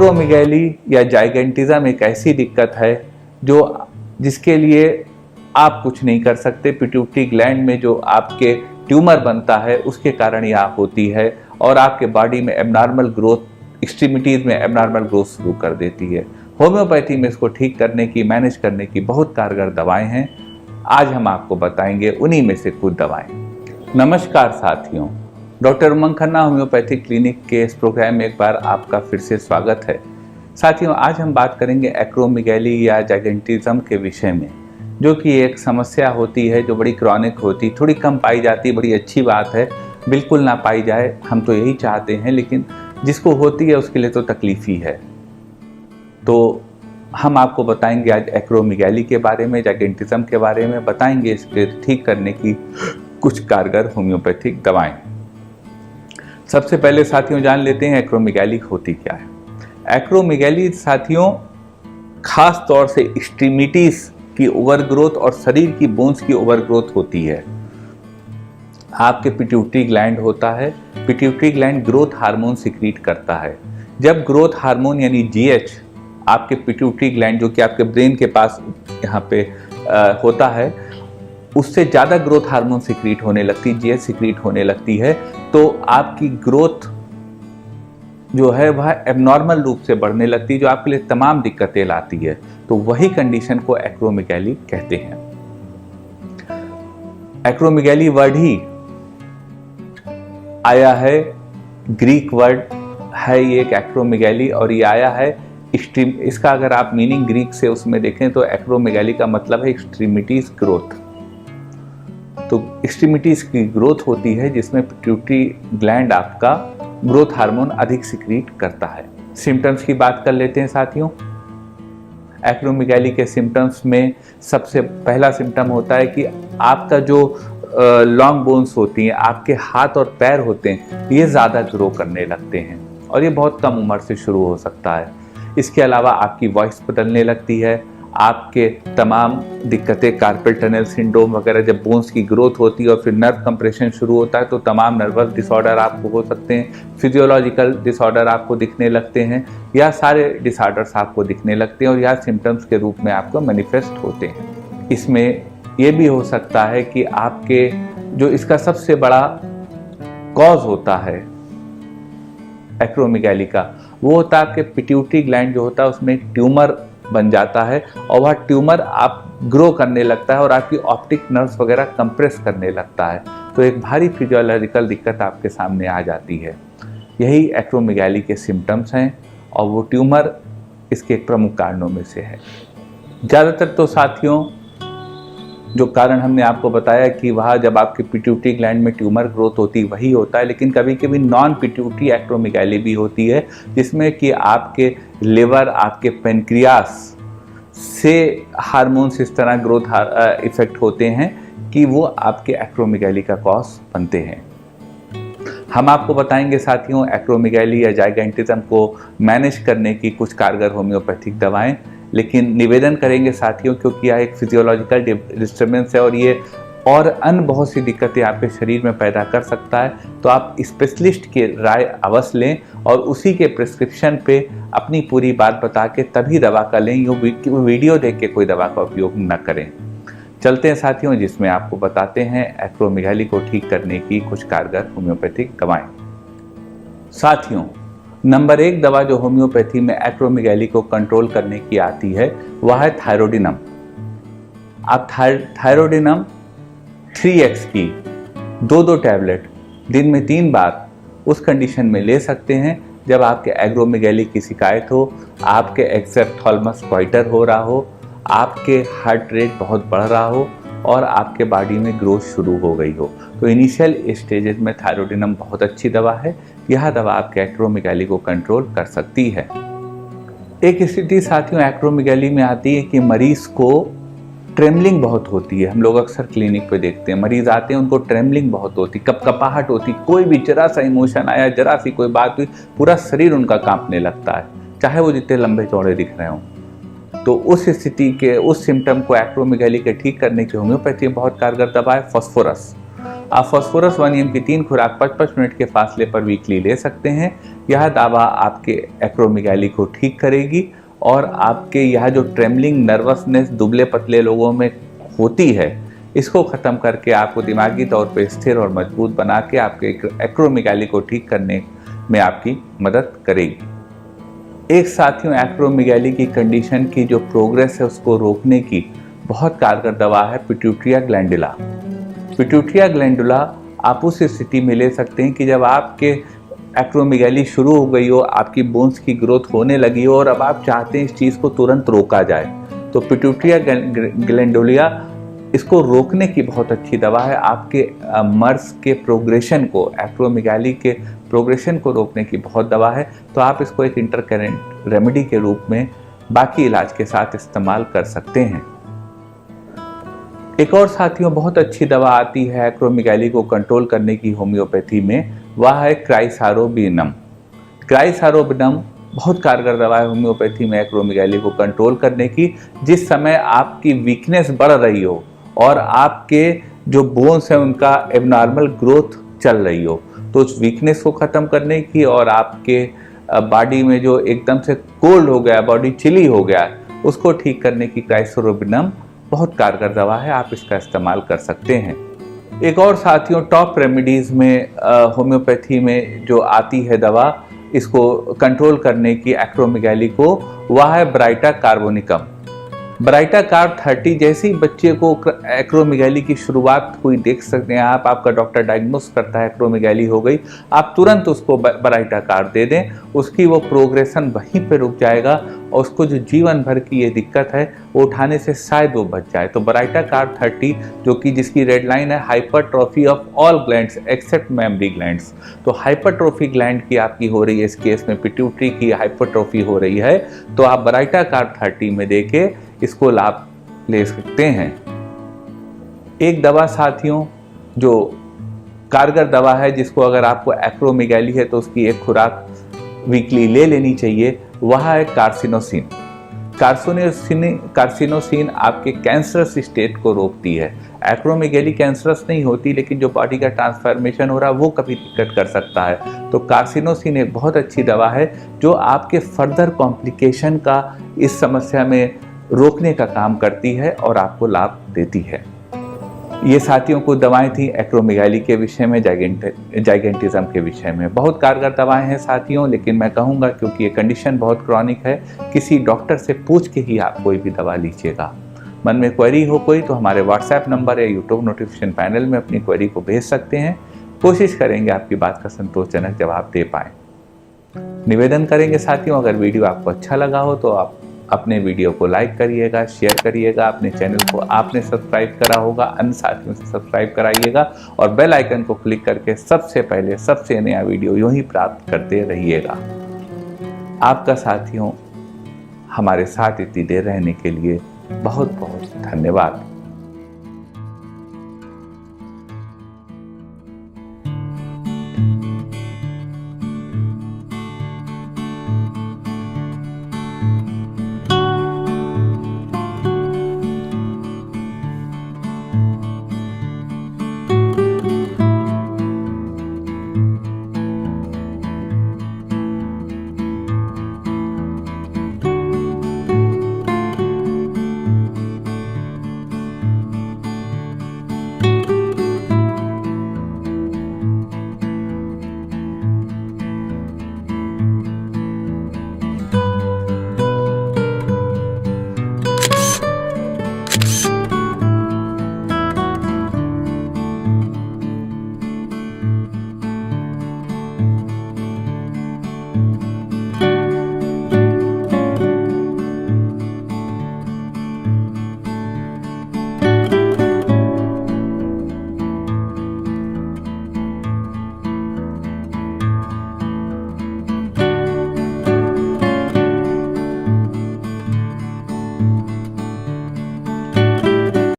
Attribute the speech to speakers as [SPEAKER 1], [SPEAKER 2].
[SPEAKER 1] Acromegaly या gigantism एक ऐसी दिक्कत है जिसके लिए आप कुछ नहीं कर सकते। पिट्यूटरी ग्लैंड में जो आपके ट्यूमर बनता है उसके कारण यह होती है और आपके बॉडी में एबनॉर्मल ग्रोथ, एक्सट्रीमिटीज में एबनॉर्मल ग्रोथ शुरू कर देती है। होम्योपैथी में इसको ठीक करने की, मैनेज करने की बहुत कारगर दवाएं हैं। आज हम आपको बताएंगे उन्हीं में से कुछ दवाएं। नमस्कार साथियों, डॉक्टर उमंग खन्ना होम्योपैथिक क्लिनिक के इस प्रोग्राम में एक बार आपका फिर से स्वागत है। साथियों, आज हम बात करेंगे एक्रोमेगाली या जाइगेंटिज्म के विषय में, जो कि एक समस्या होती है जो बड़ी क्रॉनिक होती, थोड़ी कम पाई जाती। बड़ी अच्छी बात है, बिल्कुल ना पाई जाए, हम तो यही चाहते हैं, लेकिन जिसको होती है उसके लिए तो तकलीफ ही है। तो हम आपको बताएंगे आज एक्रोमेगाली के बारे में, जाइगेंटिज्म के बारे में बताएंगे, इसके ठीक करने की कुछ कारगर होम्योपैथिक दवाएं। सबसे पहले साथियों जान लेते हैं एक्रोमेगाली होती क्या है। एक्रोमेगाली साथियों खास तौर से एक्सट्रीमिटीज की ओवरग्रोथ और शरीर की बोन्स की ओवरग्रोथ होती है। आपके पिट्यूटरी ग्लैंड होता है, pituitary gland growth hormone secrete करता है। जब ग्रोथ हार्मोन यानी जीएच आपके पिट्यूटरी ग्लैंड, जो कि आपके ब्रेन के पास यहाँ पे होता है, उससे ज़्यादा ग्रोथ हार्मोन सिक्रीट होने लगती, जीएच सिक्रीट होने लगती है, तो आपकी ग्रोथ जो है वह एबनॉर्मल रूप से बढ़ने लगती है, जो आपके लिए तमाम दिक्कतें लाती है। तो वही कंडीशन को एक्रोमेगाली कहते हैं। एक्रोमेगाली वर्ड ही आया है, ग्रीक वर्ड है ये एक एक्रोमेगाली, और ये आया है एक्सट्रीम। इसका अगर आप मीनिंग ग्रीक से उसमें देखें तो एक्रोमेगाली का मतलब है एक्सट्रीमिटीज ग्रोथ। तो एक्सट्रीमिटीज की ग्रोथ होती है जिसमें पिट्यूटरी ग्लैंड आपका ग्रोथ हार्मोन अधिक सिक्रीट करता है। सिम्टम्स की बात कर लेते हैं साथियों। एक्रोमेगाली के सिम्टम्स में सबसे पहला सिम्टम होता है कि आपका जो लॉन्ग बोन्स होती हैं, आपके हाथ और पैर होते हैं, ये ज़्यादा ग्रो करने लगते हैं और ये बहुत कम उम्र से शुरू हो सकता है। इसके अलावा आपकी वॉइस बदलने लगती है, आपके तमाम दिक्कतें, कार्पल टनल सिंड्रोम वगैरह, जब बोन्स की ग्रोथ होती है और फिर नर्व कंप्रेशन शुरू होता है तो तमाम नर्वस डिसऑर्डर आपको हो सकते हैं, फिजियोलॉजिकल डिसऑर्डर आपको दिखने लगते हैं, या सारे डिसऑर्डर्स आपको दिखने लगते हैं और यह सिम्टम्स के रूप में आपको मैनिफेस्ट होते हैं। इसमें यह भी हो सकता है कि आपके जो इसका सबसे बड़ा कॉज होता है एक्रोमेगाली का, वो होता है आपके पिट्यूटरी ग्लैंड जो होता है उसमें ट्यूमर बन जाता है और वह ट्यूमर आप ग्रो करने लगता है और आपकी ऑप्टिक नर्व्स वगैरह कंप्रेस करने लगता है। तो एक भारी फिजियोलॉजिकल दिक्कत आपके सामने आ जाती है। यही एक्रोमेगाली के सिम्टम्स हैं और वो ट्यूमर इसके प्रमुख कारणों में से है। ज़्यादातर तो साथियों जो कारण हमने आपको बताया कि वहाँ जब आपके पिट्यूटरी ग्लैंड में ट्यूमर ग्रोथ होती वही होता है, लेकिन कभी कभी नॉन पिट्यूटरी एक्रोमेगाली भी होती है, जिसमें कि आपके लिवर, आपके पेनक्रियास से हार्मोन्स इस तरह ग्रोथ इफेक्ट होते हैं कि वो आपके एक्रोमेगाली का कॉज बनते हैं। हम आपको बताएंगे साथियों एक्रोमेगाली या जाइगेंटिज्म को मैनेज करने की कुछ कारगर होम्योपैथिक दवाएं, लेकिन निवेदन करेंगे साथियों, क्योंकि यह एक फिजियोलॉजिकल डिस्टर्बेंस है और ये और अन्य बहुत सी दिक्कतें आपके शरीर में पैदा कर सकता है, तो आप स्पेशलिस्ट की राय अवश्य लें और उसी के प्रिस्क्रिप्शन पे अपनी पूरी बात बता के तभी दवा का लें। यो वीडियो देख के कोई दवा का उपयोग न करें। चलते हैं साथियों, जिसमें आपको बताते हैं एक्रोमेगाली को ठीक करने की कुछ कारगर होम्योपैथिक दवाएं। साथियों, नंबर 1 दवा जो होम्योपैथी में एक्रोमेगाली को कंट्रोल करने की आती है वह है थायरोडिनम। आप थायरोडिनम 3x की 2 टैबलेट दिन में 3 बार उस कंडीशन में ले सकते हैं जब आपके एक्रोमेगाली की शिकायत हो, आपके एक्सेप्थॉल्मस क्वाइटर हो रहा हो, आपके हार्ट रेट बहुत बढ़ रहा हो और आपके बॉडी में ग्रोथ शुरू हो गई हो। तो इनिशियल स्टेजेस में थायरोडिनम बहुत अच्छी दवा है। यह दवा आपके एक्रोमेगाली को कंट्रोल कर सकती है। एक स्थिति साथियों एक्रोमेगाली में आती है कि मरीज को ट्रेमलिंग बहुत होती है। हम लोग अक्सर क्लिनिक पे देखते हैं, मरीज आते हैं, उनको ट्रेमलिंग बहुत होती, कपकपाहट होती, कोई भी जरा सा इमोशन आया, जरा सी कोई बात हुई, पूरा शरीर उनका कांपने लगता है, चाहे वो जितने लंबे चौड़े दिख रहे हों। तो उस स्थिति के, उस सिम्टम को एक्रोमेगाली के ठीक करने की होम्योपैथी में बहुत कारगर दवा है फास्फोरस। आप फास्फोरस 1 mg की 3 खुराक 55 मिनट के फासले पर वीकली ले सकते हैं। यह दवा आपके एक्रोमेगाली को ठीक करेगी और आपके यह जो ट्रेमलिंग नर्वसनेस दुबले पतले लोगों में होती है, इसको ख़त्म करके आपको दिमागी तौर पे स्थिर और मजबूत बना के आपके एक्रोमेगाली को ठीक करने में आपकी मदद करेगी। एक साथियों, एक्रोमेगाली की कंडीशन की जो प्रोग्रेस है उसको रोकने की बहुत कारगर दवा है पिट्यूटरी ग्लैंडुला। पिट्यूटरी ग्लैंडुला आप उस स्थिति में ले सकते हैं कि जब आपके एक्रोमेगाली शुरू हो गई हो, आपकी बोन्स की ग्रोथ होने लगी हो और अब आप चाहते हैं इस चीज़ को तुरंत रोका जाए, तो पिट्यूटरी ग्लैंडुला इसको रोकने की बहुत अच्छी दवा है। आपके मर्स के प्रोग्रेशन को, एक्रोमेगाली के प्रोग्रेशन को रोकने की बहुत दवा है। तो आप इसको एक इंटरकरेंट रेमेडी के रूप में बाकी इलाज के साथ इस्तेमाल कर सकते हैं। एक और साथियों बहुत अच्छी दवा आती है एक्रोमेगाली को कंट्रोल करने की होम्योपैथी में, वह है क्राइसारोबिनम। क्राइसारोबिनम बहुत कारगर दवा है होम्योपैथी में एक्रोमेगाली को कंट्रोल करने की। जिस समय आपकी वीकनेस बढ़ रही हो और आपके जो बोन्स हैं उनका एबनॉर्मल ग्रोथ चल रही हो, तो उस वीकनेस को ख़त्म करने की और आपके बॉडी में जो एकदम से कोल्ड हो गया, बॉडी चिली हो गया, उसको ठीक करने की क्राइसारोबिनम बहुत कारगर दवा है। आप इसका इस्तेमाल कर सकते हैं। एक और साथियों टॉप रेमेडीज़ में होम्योपैथी में जो आती है दवा इसको कंट्रोल करने की एक्रोमेगाली को, वह है ब्राइटा कार्बोनिकम। ब्राइटा कार्ब 30 जैसे ही बच्चे को एक्रोमेगाली की शुरुआत हुई देख सकते हैं आप, आपका डॉक्टर डायग्नोस करता है एक्रोमेगाली हो गई, आप तुरंत उसको ब्राइटा कार्ब दे दें, उसकी वो प्रोग्रेशन वहीं पे रुक जाएगा और उसको जो जीवन भर की ये दिक्कत है वो उठाने से शायद वो बच जाए। तो ब्राइटा कार्ब 30 जो कि जिसकी रेड लाइन है hypertrophy of all glands except memory glands, तो हाइपरट्रॉफी ग्लैंड की आपकी हो रही है, इस केस में पिट्यूटरी की हाइपरट्रॉफी हो रही है, तो आप ब्राइटा कार्ब 30 में देके इसको लाभ ले सकते हैं। एक दवा साथियों जो कारगर दवा है, जिसको अगर आपको एक्रोमेगाली है तो उसकी एक खुराक वीकली ले लेनी चाहिए, वह है कार्सिनोसिन। कार्सिनोसिन आपके कैंसरस स्टेट को रोकती है। एक्रोमेगाली कैंसरस नहीं होती, लेकिन जो बॉडी का ट्रांसफॉर्मेशन हो रहा है वो कभी दिक्कत कर सकता है। तो कार्सिनोसिन एक बहुत अच्छी दवा है जो आपके फर्दर कॉम्प्लिकेशन का इस समस्या में रोकने का काम करती है और आपको लाभ देती है। ये साथियों को दवाएं थी एक्रोमेगाली के विषय में, जाइगेंटिज्म के विषय में। बहुत कारगर दवाएं हैं साथियों, लेकिन मैं कहूँगा क्योंकि ये कंडीशन बहुत क्रॉनिक है, किसी डॉक्टर से पूछ के ही आप कोई भी दवा लीजिएगा। मन में क्वेरी हो कोई तो हमारे व्हाट्सएप नंबर या यूट्यूब नोटिफिकेशन पैनल में अपनी क्वेरी को भेज सकते हैं। कोशिश करेंगे आपकी बात का संतोषजनक जवाब दे पाएँ। निवेदन करेंगे साथियों, अगर वीडियो आपको अच्छा लगा हो तो आप अपने वीडियो को लाइक करिएगा, शेयर करिएगा, अपने चैनल को आपने सब्सक्राइब करा होगा, अन्य साथियों से सब्सक्राइब कराइएगा और बेल आइकन को क्लिक करके सबसे पहले सबसे नया वीडियो यूं ही प्राप्त करते रहिएगा। आपका साथियों हमारे साथ इतनी देर रहने के लिए बहुत बहुत धन्यवाद।